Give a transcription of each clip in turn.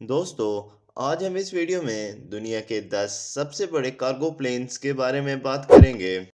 दोस्तों, आज हम इस वीडियो में दुनिया के 10 सबसे बड़े कार्गो प्लेन्स के बारे में बात करेंगे।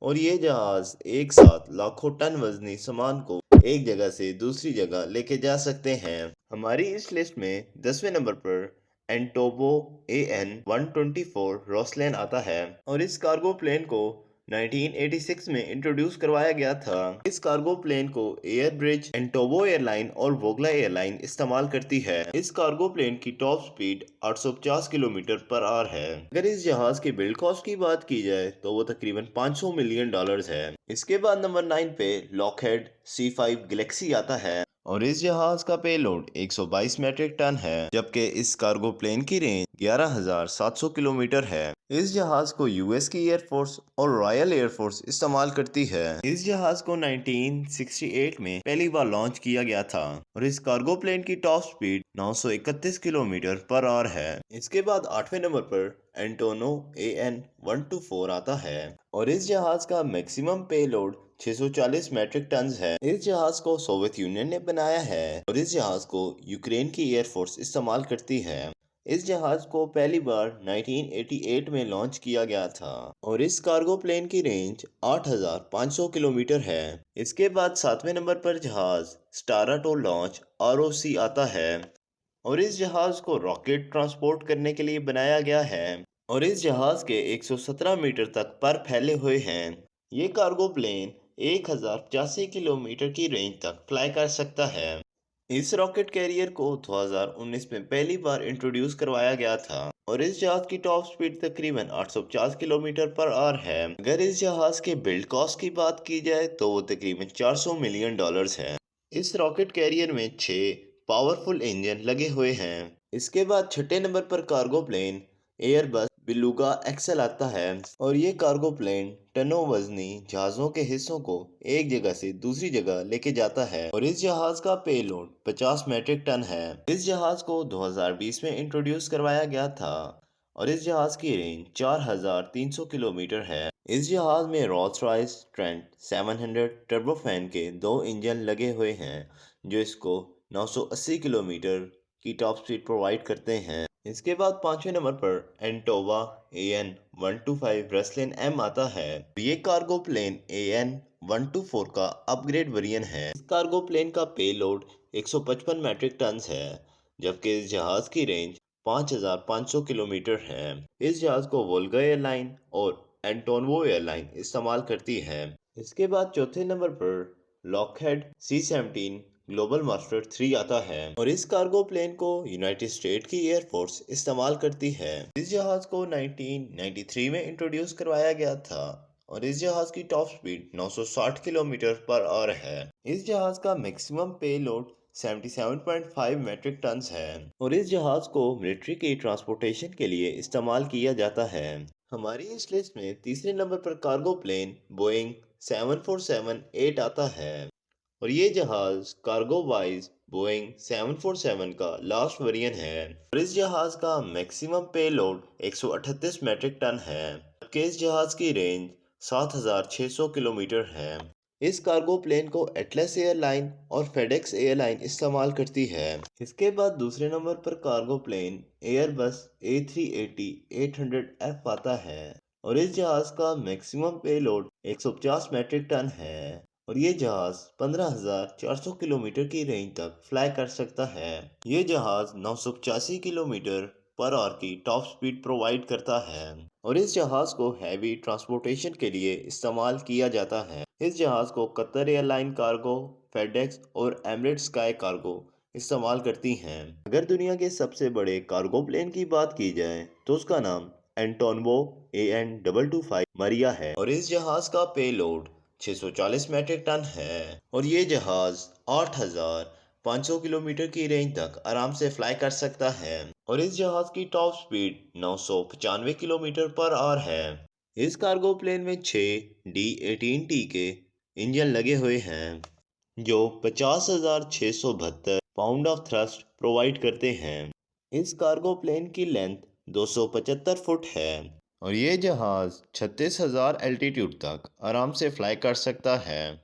और ये जहाज एक साथ लाखों टन वजनी सामान को एक जगह से दूसरी जगह लेके जा सकते हैं। हमारी इस लिस्ट में 10वें नंबर पर एंटोबो AN-124 रोसलैन आता है और इस कार्गो प्लेन को 1986 में इंट्रोड्यूस करवाया गया था। इस कार्गो प्लेन को एयर ब्रिज, एंटोबो एयरलाइन और वोगला एयरलाइन इस्तेमाल करती है। इस कार्गो प्लेन की top speed 850 kilometre per hour है। अगर इस जहाज की बिल्ड कॉस्ट की बात की जाए तो वो तकरीबन $500 मिलियन है। इसके बाद नंबर 9 पे लॉकहेड C5 गैलेक्सी आता है और इस जहाज का पेलोड 122 मैट्रिक टन है, जबकि इस कार्गो प्लेन की रेंज 11,700 किलोमीटर है। इस जहाज को यूएस की एयरफोर्स और रॉयल एयरफोर्स इस्तेमाल करती है। इस जहाज को 1968 में पहली बार लॉन्च किया गया था और इस कार्गो प्लेन की top speed 931 kilometre per hour है। इसके बाद 8वें नंबर पर एंटोनो AN-124 आता है और इस जहाज का मैक्सिमम पेलोड 640 मैट्रिक टन है। इस जहाज को सोवियत यूनियन ने बनाया है और इस जहाज को यूक्रेन की एयरफोर्स इस्तेमाल करती है। इस जहाज को पहली बार 1988 में लॉन्च किया गया था और इस कार्गो प्लेन की रेंज 8,500 किलोमीटर है। इसके बाद 7वें नंबर पर जहाज स्टाराटो लॉन्च ROC आता है और इस जहाज को रॉकेट ट्रांसपोर्ट करने के लिए बनाया गया है और इस जहाज के 117 मीटर तक पर फैले हुए हैं। ये कार्गो प्लेन 1,085 किलोमीटर की रेंज तक फ्लाई कर सकता है। इस रॉकेट कैरियर को 2019 में पहली बार इंट्रोड्यूस करवाया गया था और इस जहाज की टॉप स्पीड तकरीबन 850 किलोमीटर पर आवर है। अगर इस जहाज के बिल्ड कॉस्ट की बात की जाए तो वो तकरीबन $400 मिलियन है। इस रॉकेट कैरियर में 6 पावरफुल इंजन लगे हुए हैं। इसके बाद छठे नंबर पर cargo plane Airbus Beluga XL आता है और ये कार्गो प्लेन टनों वजनी जहाजों के हिस्सों को एक जगह से दूसरी जगह लेके जाता है और इस जहाज का पेलोड 50 मैट्रिक टन है। इस जहाज को 2020 में इंट्रोड्यूस करवाया गया था और इस जहाज की रेंज 4,300 किलोमीटर है। इस जहाज में रोल्स रॉयस ट्रेंट 700 टर्बोफैन के 2 इंजन लगे हुए हैं जो इसको 980 किलोमीटर की टॉप स्पीड प्रोवाइड करते हैं। इसके बाद 5वें नंबर पर एंटोवा AN-125 रेसलिन M आता है। ये कार्गो प्लेन AN-124 का अपग्रेड वेरिएंट है। इस कार्गो प्लेन का पेलोड 155 मैट्रिक टन है, जबकि इस जहाज की रेंज 5,500 किलोमीटर है। इस जहाज को वोल्गा एयरलाइन और एंटोनवो एयरलाइन इस्तेमाल करती है। इसके बाद चौथे नंबर पर लॉकहेड C-17 ग्लोबल मास्टर 3 आता है और इस कार्गो प्लेन को यूनाइटेड स्टेट की एयरफोर्स इस्तेमाल करती है। इस जहाज को 1993 में इंट्रोड्यूस करवाया गया था और इस जहाज की top speed 960 kilometre per hour है। इस जहाज का मैक्सिमम पेलोड 77.5 मैट्रिक टन है और इस जहाज को मिलिट्री की ट्रांसपोर्टेशन के लिए इस्तेमाल किया जाता है। हमारी इस लिस्ट में तीसरे नंबर पर कार्गो प्लेन बोइंग 747-8 आता है और ये जहाज कार्गो वाइज बोइंग 747 का लास्ट वेरिएंट है और इस जहाज का मैक्सिमम पेलोड 138 मैट्रिक टन है, जबकि इस जहाज की रेंज 7,600 किलोमीटर है। इस कार्गो प्लेन को एटलस एयरलाइन और फेडेक्स एयरलाइन इस्तेमाल करती है। इसके बाद दूसरे नंबर पर कार्गो प्लेन एयरबस A380-800F आता है और इस जहाज का मैक्सिमम पेलोड 150 मैट्रिक टन है और ये जहाज 15,400 किलोमीटर की रेंज तक फ्लाई कर सकता है। ये जहाज 985 किलोमीटर पर आवर की टॉप स्पीड प्रोवाइड करता है और इस जहाज को हैवी ट्रांसपोर्टेशन के लिए इस्तेमाल किया जाता है। इस जहाज को कतर एयरलाइन कार्गो, फेडेक्स और एमिरेट्स स्काई कार्गो इस्तेमाल करती हैं। अगर दुनिया के सबसे बड़े कार्गो प्लेन की बात की जाए तो उसका नाम एंटोनवो AN-225 मरिया है और इस जहाज का पेलोड 640 मैट्रिक टन है और ये जहाज 8,500 किलोमीटर की रेंज तक आराम से फ्लाई कर सकता है और इस जहाज की top speed 995 kilometre per hour है। इस कार्गो प्लेन में 6 D-18T के इंजन लगे हुए हैं जो 50,672 पाउंड ऑफ थ्रस्ट प्रोवाइड करते हैं। इस कार्गो प्लेन की लेंथ 275 फुट है और ये जहाज 36,000 एल्टीट्यूड तक आराम से फ्लाई कर सकता है।